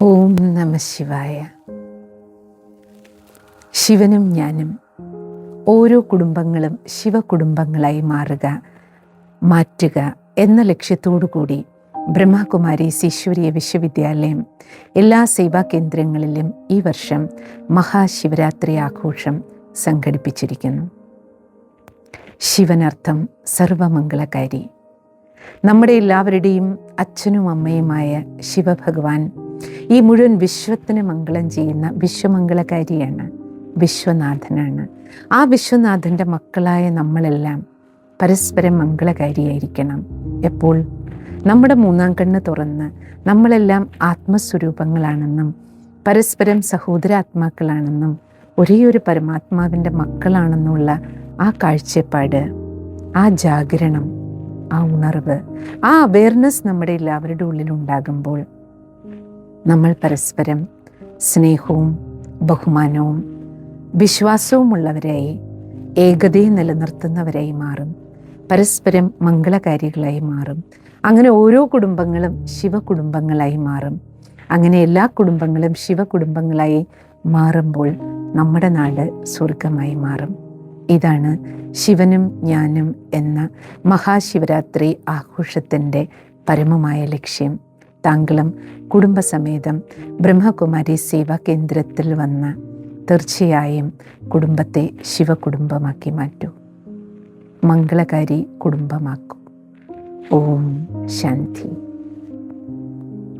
ഓം നമ ശിവായ. ശിവനും ഞാനും ഓരോ കുടുംബങ്ങളും ശിവകുടുംബങ്ങളായി മാറ്റുക എന്ന ലക്ഷ്യത്തോടു കൂടി ബ്രഹ്മകുമാരീസ് ഈശ്വരീയ വിശ്വവിദ്യാലയം എല്ലാ സേവാ കേന്ദ്രങ്ങളിലും ഈ വർഷം മഹാശിവരാത്രി ആഘോഷം സംഘടിപ്പിച്ചിരിക്കുന്നു. ശിവനർത്ഥം സർവമംഗളകാരി. നമ്മുടെ എല്ലാവരുടെയും അച്ഛനും അമ്മയുമായ ശിവഭഗവാൻ ഈ മുഴുവൻ വിശ്വത്തിന് മംഗളം ചെയ്യുന്ന വിശ്വമംഗളകാരിയാണ്, വിശ്വനാഥനാണ്. ആ വിശ്വനാഥൻ്റെ മക്കളായ നമ്മളെല്ലാം പരസ്പരം മംഗളകാരിയായിരിക്കണം. എപ്പോൾ നമ്മുടെ മൂന്നാം കണ്ണ് തുറന്ന് നമ്മളെല്ലാം ആത്മസ്വരൂപങ്ങളാണെന്നും പരസ്പരം സഹോദരാത്മാക്കളാണെന്നും ഒരേ ഒരു പരമാത്മാവിൻ്റെ മക്കളാണെന്നുള്ള ആ കാഴ്ചപ്പാട്, ആ ജാഗരണം, ആ ഉണർവ്, ആ അവെയർനെസ് നമ്മുടെ എല്ലാവരുടെ ഉള്ളിലുണ്ടാകുമ്പോൾ നമ്മൾ പരസ്പരം സ്നേഹവും ബഹുമാനവും വിശ്വാസവും ഉള്ളവരായി, ഏകതയെ നിലനിർത്തുന്നവരായി മാറും, പരസ്പരം മംഗളകാരികളായി മാറും. അങ്ങനെ ഓരോ കുടുംബങ്ങളും ശിവകുടുംബങ്ങളായി മാറും. അങ്ങനെ എല്ലാ കുടുംബങ്ങളും ശിവകുടുംബങ്ങളായി മാറുമ്പോൾ നമ്മുടെ നാട് സ്വർഗമായി മാറും. ഇതാണ് ശിവനും ഞാനും എന്ന മഹാശിവരാത്രി ആഘോഷത്തിൻ്റെ പരമമായ ലക്ഷ്യം. താങ്കളും കുടുംബസമേതം ബ്രഹ്മകുമാരി സേവാ കേന്ദ്രത്തിൽ വന്ന് തീർച്ചയായും കുടുംബത്തെ ശിവകുടുംബമാക്കി മാറ്റൂ, മംഗളകാരി കുടുംബമാക്കൂ. ഓം ശാന്തി.